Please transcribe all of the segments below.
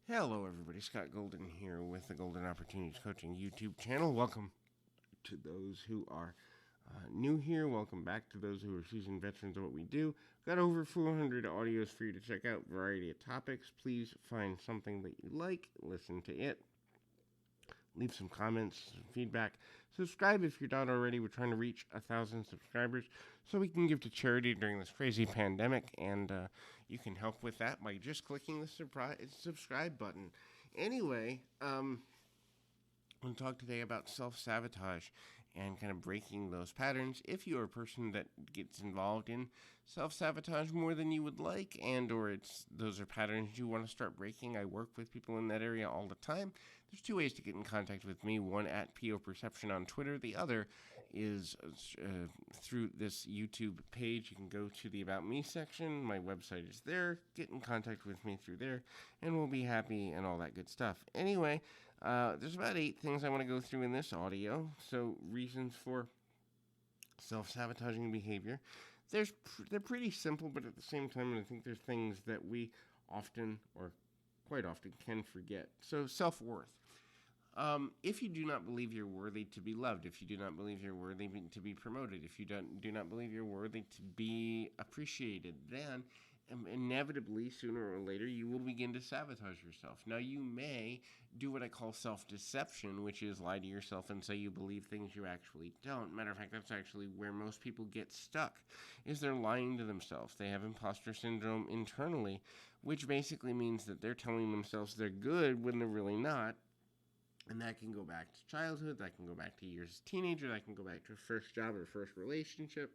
Hello, everybody. Scott Golden here with the Golden Opportunities Coaching YouTube channel. Welcome to those who are new here. Welcome back to those who are seasoned veterans of what we do. Got over 400 audios for you to check out, variety of topics. Please find something that you like, listen to it, leave some comments, some feedback. Subscribe if you're not already. We're trying to reach 1,000 subscribers so we can give to charity during this crazy pandemic, and you can help with that by just clicking the subscribe button. Anyway, I'm going to talk today about self-sabotage and kind of breaking those patterns. If you're a person that gets involved in self-sabotage more than you would like, and or those are patterns you want to start breaking, I work with people in that area all the time. There's two ways to get in contact with me. One at PO Perception on Twitter. The other is through this YouTube page. You can go to the About Me section. My website is there. Get in contact with me through there, and we'll be happy and all that good stuff. Anyway, there's about 8 things I want to go through in this audio. So, reasons for self-sabotaging behavior. They're pretty simple, but at the same time, I think there's things that we often, or quite often, can forget. So, self-worth. If you do not believe you're worthy to be loved, if you do not believe you're worthy to be promoted, if you do not believe you're worthy to be appreciated, then inevitably, sooner or later, you will begin to sabotage yourself. Now, you may do what I call self-deception, which is lie to yourself and say you believe things you actually don't. Matter of fact, that's actually where most people get stuck, is they're lying to themselves. They have imposter syndrome internally, which basically means that they're telling themselves they're good when they're really not. And that can go back to childhood, that can go back to years as a teenager, that can go back to a first job or first relationship.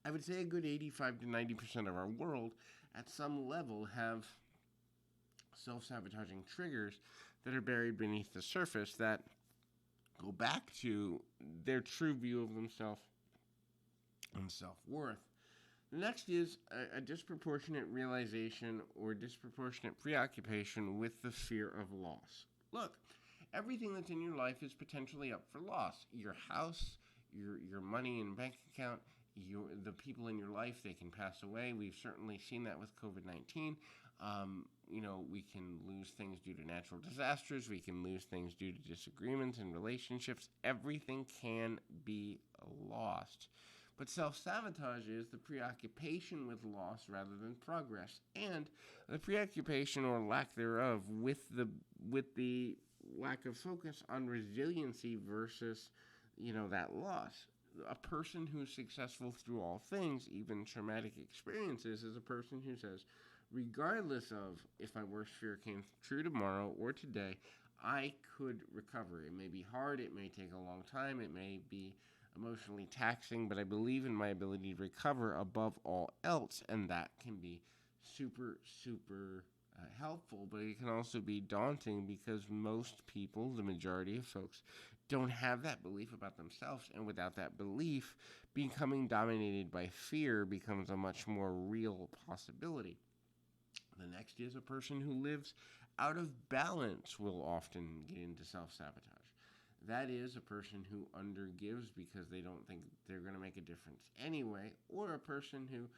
I would say a good 85 to 90% of our world at some level have self-sabotaging triggers that are buried beneath the surface that go back to their true view of themselves and self-worth. The next is a disproportionate realization or disproportionate preoccupation with the fear of loss. Look, everything that's in your life is potentially up for loss. Your house, your money and bank account, the people in your life, they can pass away. We've certainly seen that with COVID-19. We can lose things due to natural disasters. We can lose things due to disagreements in relationships. Everything can be lost. But self-sabotage is the preoccupation with loss rather than progress, and the preoccupation or lack thereof with the lack of focus on resiliency versus, that loss. A person who's successful through all things, even traumatic experiences, is a person who says, regardless of if my worst fear came true tomorrow or today, I could recover. It may be hard, it may take a long time, it may be emotionally taxing, but I believe in my ability to recover above all else, and that can be super, super helpful, but it can also be daunting because most people, the majority of folks, don't have that belief about themselves, and without that belief, becoming dominated by fear becomes a much more real possibility. The next is a person who lives out of balance will often get into self-sabotage. That is a person who undergives because they don't think they're going to make a difference anyway, or a person who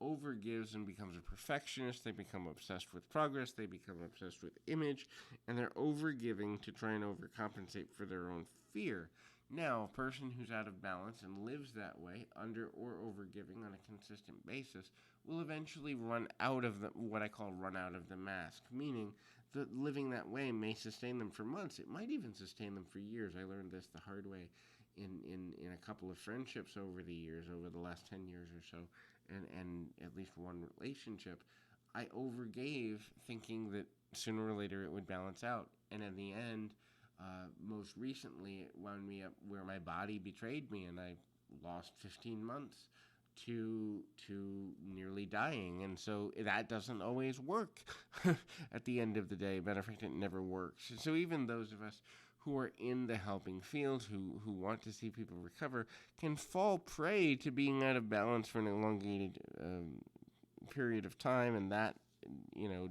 overgives and becomes a perfectionist. They become obsessed with progress, they become obsessed with image, and they're overgiving to try and overcompensate for their own fear. Now, a person who's out of balance and lives that way, under or overgiving on a consistent basis, will eventually run out of what I call run out of the mask, meaning that living that way may sustain them for months. It might even sustain them for years. I learned this the hard way in a couple of friendships over the years, over the last 10 years or so, and at least one relationship. I overgave thinking that sooner or later it would balance out, and in the end, most recently, it wound me up where my body betrayed me, and I lost 15 months to nearly dying. And so that doesn't always work at the end of the day. Matter of fact, it never works. And so even those of us who are in the helping field, who want to see people recover, can fall prey to being out of balance for an elongated period of time, and that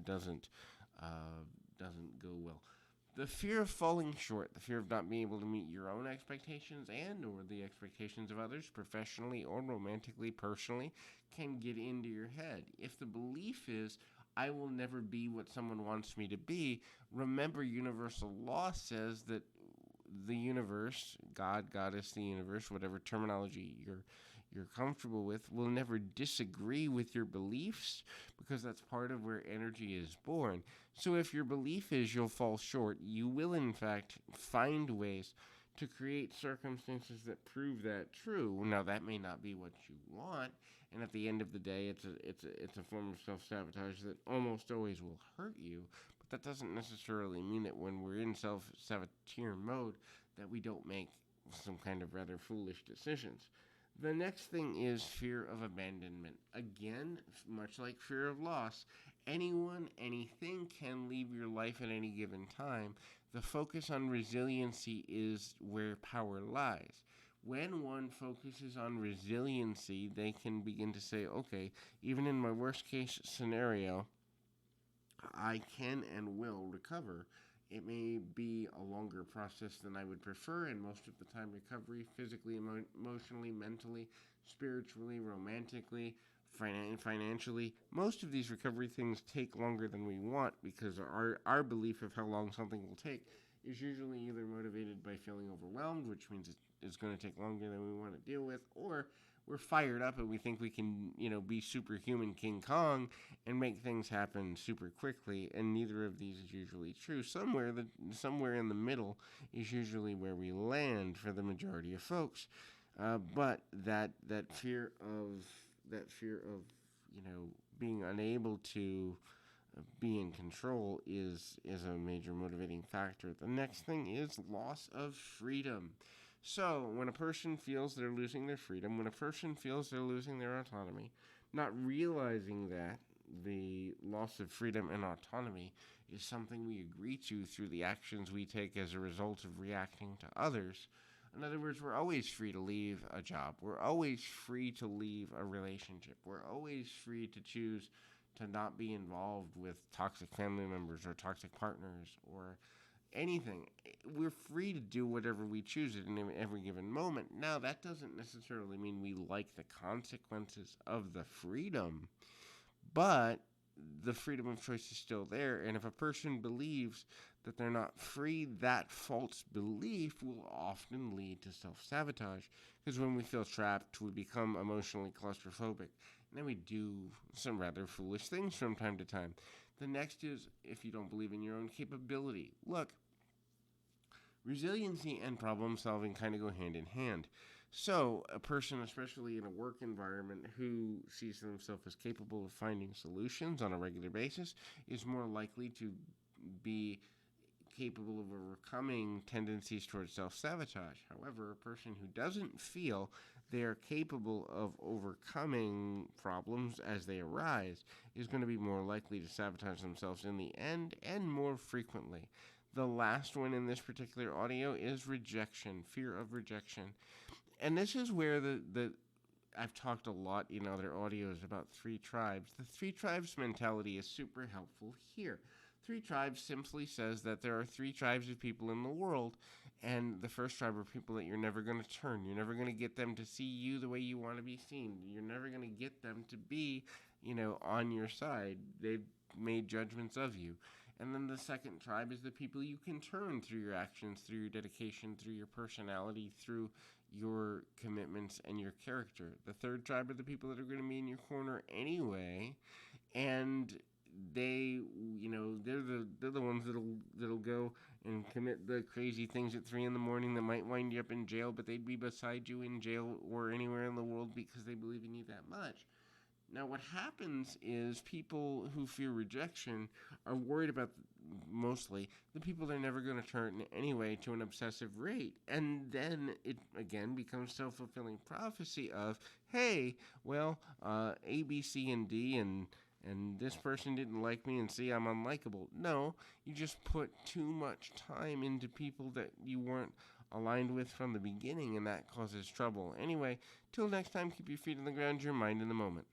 doesn't go well. The fear of falling short, the fear of not being able to meet your own expectations and or the expectations of others, professionally or romantically, personally, can get into your head. If the belief is, I will never be what someone wants me to be. Remember, universal law says that the universe, God, goddess, the universe, whatever terminology you're comfortable with, will never disagree with your beliefs, because that's part of where energy is born. So if your belief is you'll fall short, you will in fact find ways to create circumstances that prove that true. Now that may not be what you want, and at the end of the day, it's a form of self-sabotage that almost always will hurt you. But that doesn't necessarily mean that when we're in self-saboteur mode that we don't make some kind of rather foolish decisions. The next thing is fear of abandonment. Again, much like fear of loss, anyone, anything can leave your life at any given time. The focus on resiliency is where power lies. When one focuses on resiliency, they can begin to say, okay, even in my worst case scenario, I can and will recover. It may be a longer process than I would prefer, and most of the time, recovery physically, emotionally, mentally, spiritually, romantically, financially, most of these recovery things take longer than we want, because our belief of how long something will take is usually either motivated by feeling overwhelmed, which means it's going to take longer than we want to deal with, or we're fired up and we think we can, be superhuman King Kong and make things happen super quickly, and neither of these is usually true. Somewhere in the middle is usually where we land for the majority of folks. But that fear of being unable to be in control is a major motivating factor. The next thing is loss of freedom. So, when a person feels they're losing their freedom, when a person feels they're losing their autonomy, not realizing that the loss of freedom and autonomy is something we agree to through the actions we take as a result of reacting to others. In other words, we're always free to leave a job. We're always free to leave a relationship. We're always free to choose to not be involved with toxic family members or toxic partners or anything. We're free to do whatever we choose at every given moment. Now, that doesn't necessarily mean we like the consequences of the freedom, but the freedom of choice is still there. And if a person believes that they're not free, that false belief will often lead to self-sabotage, because when we feel trapped, we become emotionally claustrophobic, and then we do some rather foolish things from time to time. The next is if you don't believe in your own capability. Look, resiliency and problem solving kind of go hand in hand. So, a person, especially in a work environment, who sees themselves as capable of finding solutions on a regular basis is more likely to be capable of overcoming tendencies towards self-sabotage. However, a person who doesn't feel they are capable of overcoming problems as they arise is going to be more likely to sabotage themselves in the end, and more frequently. The last one in this particular audio is rejection, fear of rejection. And this is where I've talked a lot in other audios about three tribes. The three tribes mentality is super helpful here. Three tribes simply says that there are three tribes of people in the world, and the first tribe are people that you're never going to turn. You're never going to get them to see you the way you want to be seen. You're never going to get them to be, on your side. They've made judgments of you. And then the second tribe is the people you can turn through your actions, through your dedication, through your personality, through your commitments and your character. The third tribe are the people that are going to be in your corner anyway, and they're the ones that'll go and commit the crazy things at 3 a.m. that might wind you up in jail, but they'd be beside you in jail or anywhere in the world because they believe in you that much. Now, what happens is people who fear rejection are worried about mostly the people they're never going to turn anyway to an obsessive rate. And then it, again, becomes self-fulfilling prophecy of, hey, well, A, B, C, and D, and this person didn't like me, and C, I'm unlikable. No, you just put too much time into people that you weren't aligned with from the beginning, and that causes trouble. Anyway, till next time, keep your feet on the ground, your mind in the moment.